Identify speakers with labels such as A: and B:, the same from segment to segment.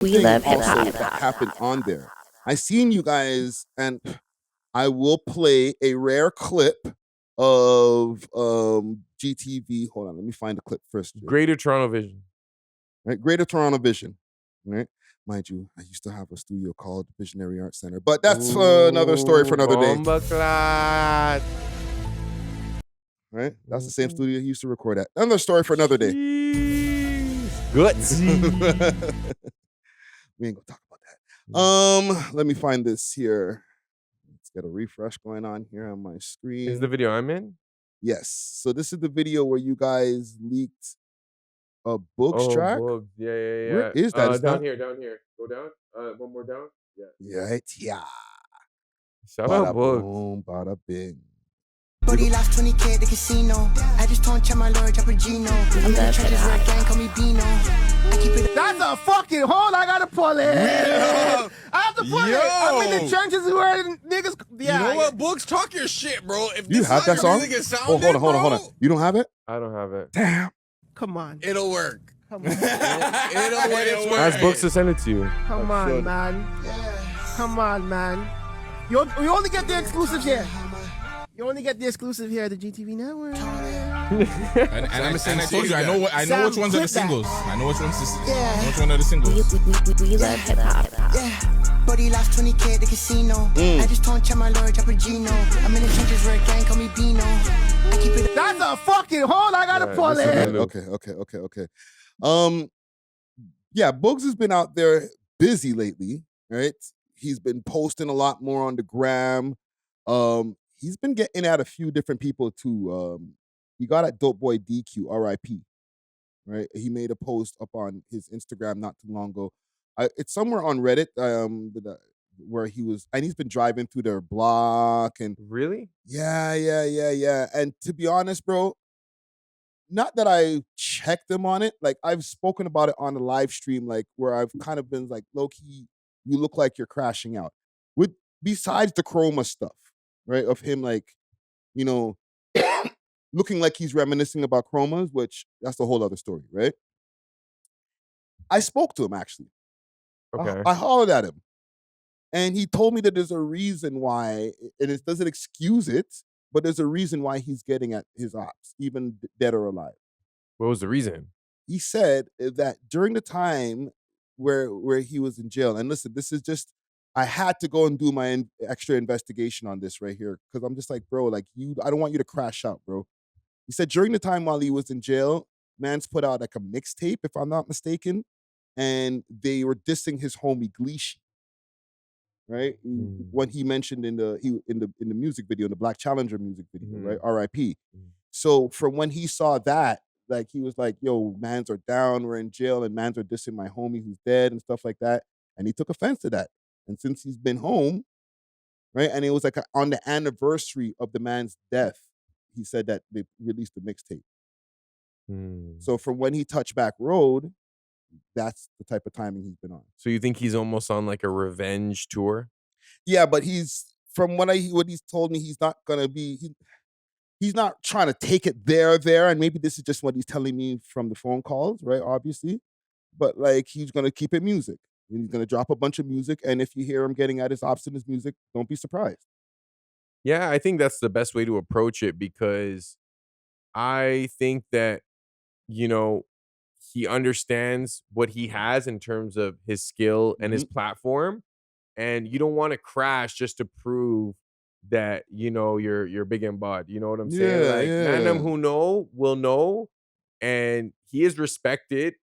A: We
B: thing
A: love hip
B: also
A: hop.
B: that happened on there. I seen you guys, and I will play a rare clip of GTV. Hold on, let me find the clip first.
C: Greater Toronto Vision.
B: Right, Greater Toronto Vision. Right, mind you, I used to have a studio called Visionary Arts Center, but that's another story for another day. Right, that's the same studio he used to record at. Another story for another day.
C: Gutsy.
B: We ain't gonna talk about that. Let me find this here. Let's get a refresh going on here on my screen.
C: Is the video I'm in?
B: Yes. So this is the video where you guys leaked a Booggz track.
C: Booggz. Yeah.
B: Where is that? It's
C: down here. Go down. One more down. Yeah.
B: Right. Yeah.
C: Shout out Booggz.
B: Boom, bada bing.
D: Body lost 20K at the casino. I just don't check my lord, drop a Gino. I'm in the trenches where a gang call me Bino. I keep it.
E: That's a fucking hole. I gotta pull it. I have to pull it. I'm in the trenches where niggas. Yeah.
F: You know what, Booggz? Talk your shit, bro. If
B: You have that song? Hold on. You don't have it?
C: I don't have it.
B: Damn.
E: Come on.
F: It'll work.
E: Come on.
F: It'll work.
C: Ask Booggz to send it to you.
E: Come on, man. Come on, man. You only get the exclusive here. You only get the exclusive here at the GTV network.
F: And I told you, I know which ones are the singles. I know which ones which one are the
A: We
F: singles.
A: love hip hop.
D: Yeah. Body lost 20K at the casino. I just don't check my lord, drop a Gino. I'm in the trenches where a gang call me Bino. I keep it.
E: That's a fucking hole. I gotta pull it.
B: Okay. Yeah, Booggz has been out there busy lately, right? He's been posting a lot more on the gram. He's been getting at a few different people too. He got at Dope Boy DQ, R.I.P. Right? He made a post up on his Instagram not too long ago. It's somewhere on Reddit where he was, and he's been driving through their block and
C: Really?
B: yeah. And to be honest, bro, not that I checked him on it. Like I've spoken about it on the live stream, like where I've kind of been like, low key, you look like you're crashing out. With besides the chroma stuff, right? Of him like, you know, looking like he's reminiscing about chromas, which that's a whole other story, right? I spoke to him actually.
C: Okay.
B: I hollered at him. And he told me that there's a reason why, and it doesn't excuse it, but there's a reason why he's getting at his ops, even dead or alive.
C: What was the reason?
B: He said that during the time where he was in jail, and listen, this is just, I had to go and do my extra investigation on this right here, because I'm just like, bro, like I don't want you to crash out, bro. He said during the time while he was in jail, man's put out like a mixtape, if I'm not mistaken, and they were dissing his homie Gleeshi. Right, when he mentioned in the music video, in the Black Challenger music video, right, R.I.P. So from when he saw that, like he was like, "Yo, mans are down, we're in jail, and mans are dissing my homie who's dead and stuff like that," and he took offense to that. And since he's been home, right, and it was like on the anniversary of the man's death, he said that they released the mixtape. So from when he touched back road, that's the type of timing he's been on.
C: So you think he's almost on like a revenge tour?
B: Yeah, but he's, from what he's told me, he's not gonna be. He's not trying to take it there, and maybe this is just what he's telling me from the phone calls, right? Obviously, but like he's gonna keep it music. And he's gonna drop a bunch of music, and if you hear him getting at his ops in his music, don't be surprised.
C: Yeah, I think that's the best way to approach it, because I think that, you know, he understands what he has in terms of his skill and his platform, and you don't want to crash just to prove that, you know, you're big and bod. You know what I'm saying?
B: Yeah,
C: Like, man, them who know will know, and he is respected.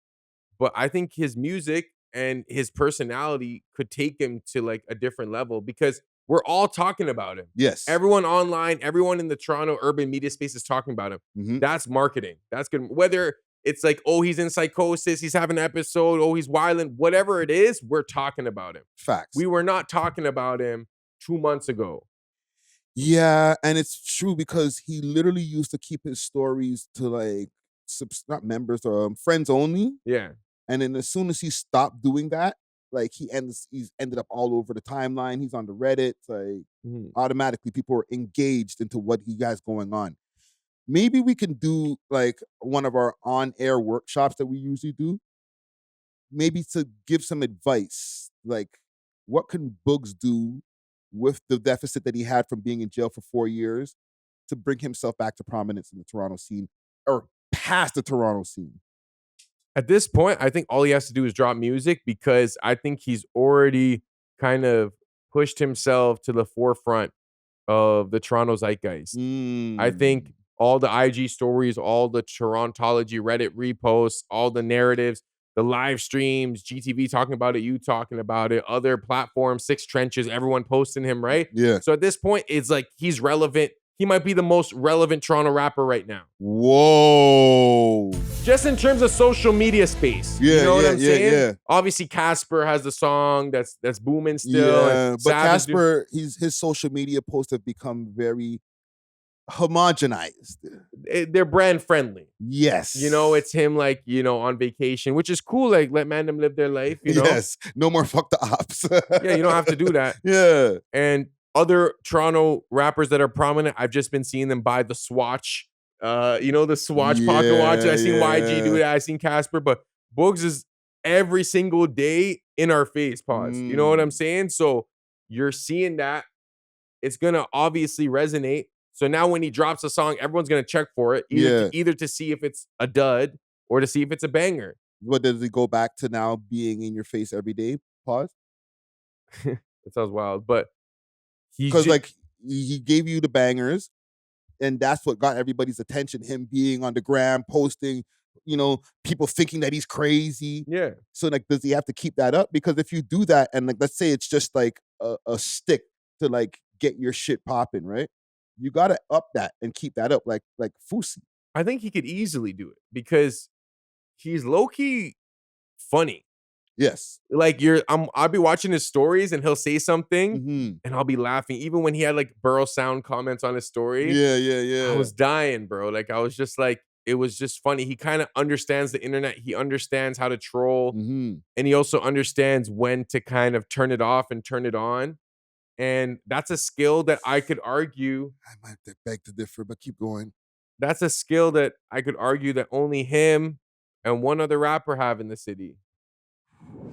C: But I think his music and his personality could take him to like a different level, because we're all talking about him.
B: Yes,
C: everyone online, everyone in the Toronto urban media space is talking about him. That's marketing. That's good. Whether it's like, oh, he's in psychosis, he's having an episode, oh, he's wilding, whatever it is, we're talking about him.
B: Facts.
C: We were not talking about him 2 months ago.
B: Yeah, and it's true, because he literally used to keep his stories to like not members or friends only.
C: Yeah.
B: And then as soon as he stopped doing that, like he's ended up all over the timeline. He's on the Reddit. Like automatically people are engaged into what he has going on. Maybe we can do like one of our on-air workshops that we usually do, maybe to give some advice, like what can Booggz do with the deficit that he had from being in jail for 4 years to bring himself back to prominence in the Toronto scene or past the Toronto scene?
C: At this point, I think all he has to do is drop music because I think he's already kind of pushed himself to the forefront of the Toronto zeitgeist. I think all the IG stories, all the Torontology Reddit reposts, all the narratives, the live streams, GTV talking about it, you talking about it, other platforms, Six Trenches, everyone posting him, right?
B: Yeah.
C: So at this point, it's like he's relevant. He might be the most relevant Toronto rapper right now.
B: Whoa.
C: Just in terms of social media space.
B: Yeah,
C: you know what
B: yeah,
C: I'm
B: yeah,
C: saying?
B: yeah.
C: Obviously, Casper has the song that's booming still.
B: Yeah,
C: and
B: but
C: Savage
B: Casper, his social media posts have become very homogenized.
C: they're brand friendly.
B: Yes.
C: You know, it's him like, you know, on vacation, which is cool. Like, let them live their life, you know?
B: Yes. No more fuck the ops.
C: Yeah, you don't have to do that.
B: Yeah.
C: And other Toronto rappers that are prominent, I've just been seeing them buy the Swatch. You know, the Swatch pocket watch. I seen YG do that. I seen Casper, but Booggz is every single day in our face, pause. You know what I'm saying? So you're seeing that. It's gonna obviously resonate. So now when he drops a song, everyone's gonna check for it, either to see if it's a dud or to see if it's a banger.
B: What does he go back to now being in your face every day? Pause.
C: That sounds wild, but
B: because like he gave you the bangers, and that's what got everybody's attention. Him being on the gram, posting, you know, people thinking that he's crazy.
C: Yeah.
B: So like, does he have to keep that up? Because if you do that, and like, let's say it's just like a stick to like get your shit popping, right? You gotta up that and keep that up, like Fusi.
C: I think he could easily do it because he's low-key funny.
B: Yes.
C: Like I'll be watching his stories and he'll say something and I'll be laughing. Even when he had like Burrow sound comments on his story.
B: Yeah.
C: I was dying, bro. Like I was just like, it was just funny. He kind of understands the internet. He understands how to troll. And he also understands when to kind of turn it off and turn it on. And that's a skill that I could argue.
B: I might beg to differ, but keep going.
C: That's a skill that I could argue that only him and one other rapper have in the city.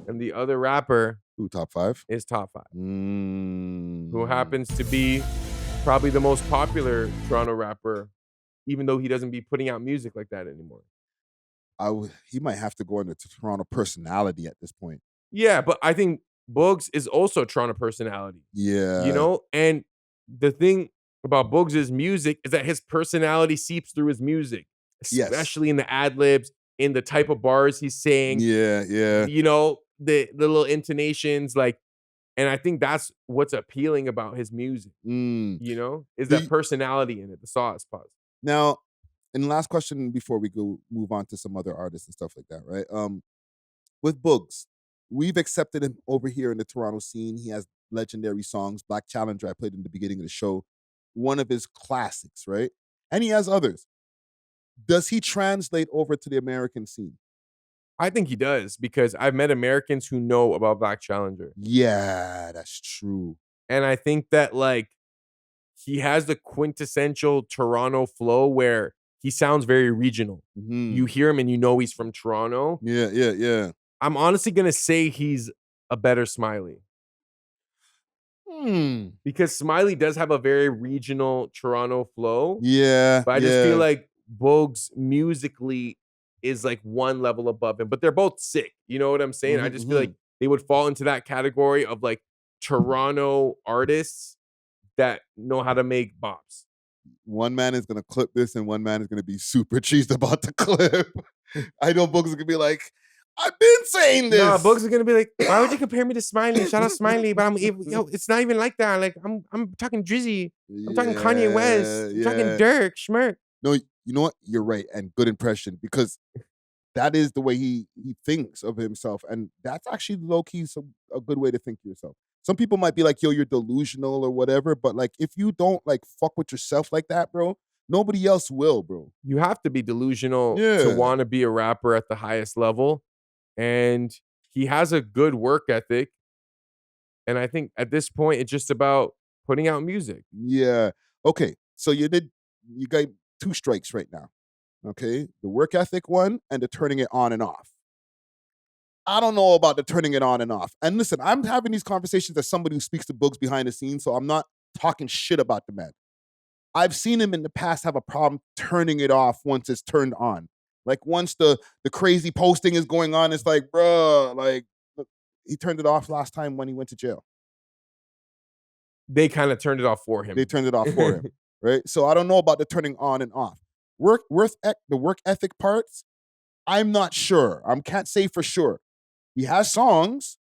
C: And the other rapper
B: top 5
C: is top 5. Who happens to be probably the most popular Toronto rapper, even though he doesn't be putting out music like that anymore.
B: He might have to go into Toronto personality at this point.
C: Yeah, but I think Booggz is also a Toronto personality.
B: Yeah.
C: You know? And the thing about Booggz' music is that his personality seeps through his music, especially in the ad-libs, in the type of bars he's saying.
B: Yeah.
C: You know, the little intonations, like, and I think that's what's appealing about his music. You know, is that personality in it, the sauce. Pause.
B: Now, and the last question before we go move on to some other artists and stuff like that, right? With Booggz, we've accepted him over here in the Toronto scene. He has legendary songs. Black Challenger, I played in the beginning of the show. One of his classics, right? And he has others. Does he translate over to the American scene?
C: I think he does, because I've met Americans who know about Black Challenger.
B: Yeah, that's true.
C: And I think that, like, he has the quintessential Toronto flow where he sounds very regional. You hear him and you know he's from Toronto.
B: Yeah.
C: I'm honestly going to say he's a better Smiley. Because Smiley does have a very regional Toronto flow.
B: Yeah.
C: But I just feel like Booggz musically is like one level above him, but they're both sick. You know what I'm saying? I just feel like they would fall into that category of like Toronto artists that know how to make bops.
B: One man is going to clip this and one man is going to be super cheesed about the clip. I know Booggz is going to be like, I've been saying this.
C: No, Booggz is going to be like, why would you compare me to Smiley? Shout out Smiley, but it's not even like that. Like, I'm talking Drizzy. I'm talking Kanye West. I'm talking Dirk, Schmirk.
B: No, you know what? You're right. And good impression, because that is the way he thinks of himself. And that's actually low-key a good way to think of yourself. Some people might be like, yo, you're delusional or whatever. But like, if you don't like fuck with yourself like that, bro, nobody else will, bro.
C: You have to be delusional to want to be a rapper at the highest level. And he has a good work ethic. And I think at this point, it's just about putting out music.
B: Yeah. Okay. So you got 2 strikes right now. Okay. The work ethic one and the turning it on and off. I don't know about the turning it on and off. And listen, I'm having these conversations as somebody who speaks to Booggz behind the scenes, so I'm not talking shit about the man. I've seen him in the past have a problem turning it off once it's turned on. Like once the crazy posting is going on, it's like, bruh, like look, he turned it off last time when he went to jail.
C: They kind of turned it off for him.
B: They turned it off for him, right? So I don't know about the turning on and off. The work ethic parts, I'm not sure. I can't say for sure. He has songs,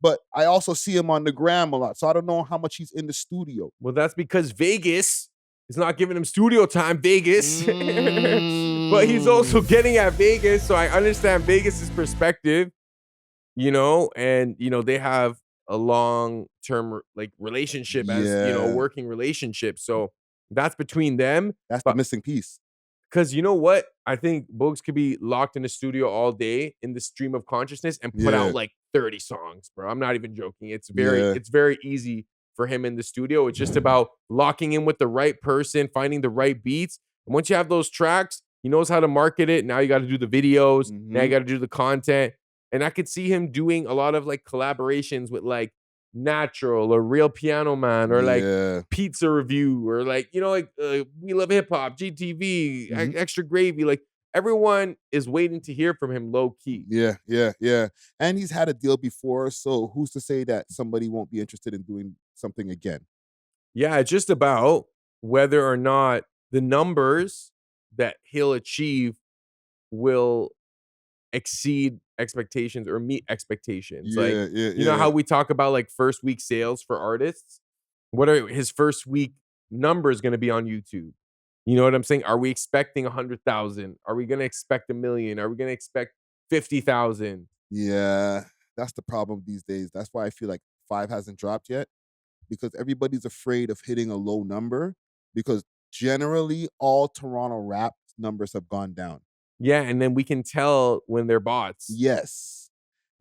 B: but I also see him on the gram a lot. So I don't know how much he's in the studio.
C: Well, that's because Vegas is not giving him studio time, Vegas. But he's also getting at Vegas. So I understand Vegas's perspective, you know, and, you know, they have a long-term like relationship as, you know, working relationship. So that's between them.
B: That's the missing piece.
C: Because you know what? I think Booggz could be locked in the studio all day in the stream of consciousness and put out like 30 songs, bro. I'm not even joking. It's very easy for him in the studio. It's just about locking in with the right person, finding the right beats. And once you have those tracks, he knows how to market it. Now you got to do the videos. Now you got to do the content. And I could see him doing a lot of like collaborations with like Natural or Real Piano Man or like Pizza Review or like, you know, like We Love Hip Hop, GTV, Extra Gravy. Like everyone is waiting to hear from him low key.
B: Yeah. And he's had a deal before. So who's to say that somebody won't be interested in doing something again?
C: Yeah, it's just about whether or not the numbers that he'll achieve will exceed expectations or meet expectations. You know how we talk about like first week sales for artists? What are his first week numbers going to be on YouTube? You know what I'm saying? Are we expecting 100,000? Are we going to expect 1 million? Are we going to expect 50,000?
B: Yeah, that's the problem these days. That's why I feel like 5 hasn't dropped yet, because everybody's afraid of hitting a low number, because generally all Toronto rap numbers have gone down.
C: Yeah, and then we can tell when they're bots.
B: Yes.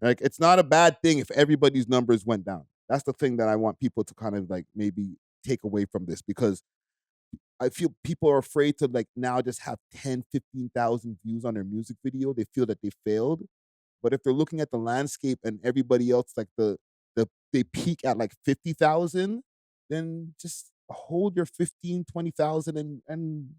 B: Like, it's not a bad thing if everybody's numbers went down. That's the thing that I want people to kind of like maybe take away from this, because I feel people are afraid to like now just have 10, 15,000 views on their music video. They feel that they failed. But if they're looking at the landscape and everybody else, like they peak at like 50,000, then just hold your 15, 20,000 and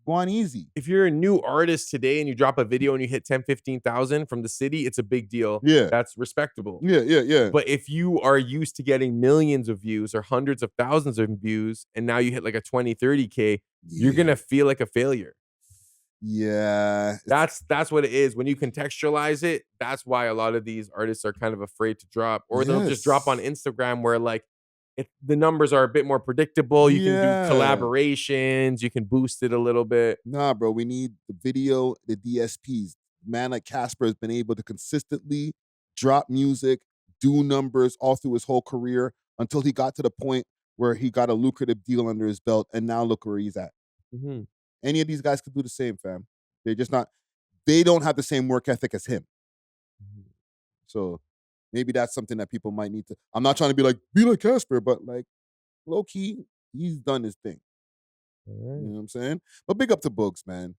B: go on easy.
C: If you're a new artist today and you drop a video and you hit 10, 15,000 from the city, it's a big deal.
B: Yeah.
C: That's respectable.
B: Yeah.
C: But if you are used to getting millions of views or hundreds of thousands of views, and now you hit like a 20, 30K, you're going to feel like a failure.
B: Yeah.
C: That's what it is. When you contextualize it, that's why a lot of these artists are kind of afraid to drop, or they'll just drop on Instagram where like the numbers are a bit more predictable. You can do collaborations. You can boost it a little bit.
B: Nah, bro, we need the video, the DSPs. Man like Casper has been able to consistently drop music, do numbers all through his whole career until he got to the point where he got a lucrative deal under his belt, and now look where he's at. Any of these guys could do the same, fam. They're just not, they don't have the same work ethic as him. So maybe that's something that people might need to, I'm not trying to be like Casper, but like low key, he's done his thing. You know what I'm saying? But big up to Booggz, man.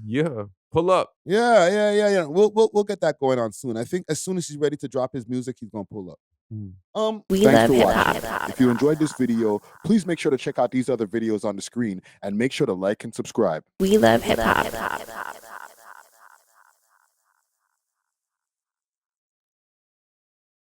C: Yeah. Pull up.
B: Yeah. We'll get that going on soon. I think as soon as he's ready to drop his music, he's gonna pull up. Thanks for watching. If you enjoyed this video, please make sure to check out these other videos on the screen and make sure to like and subscribe.
A: We love hip hop.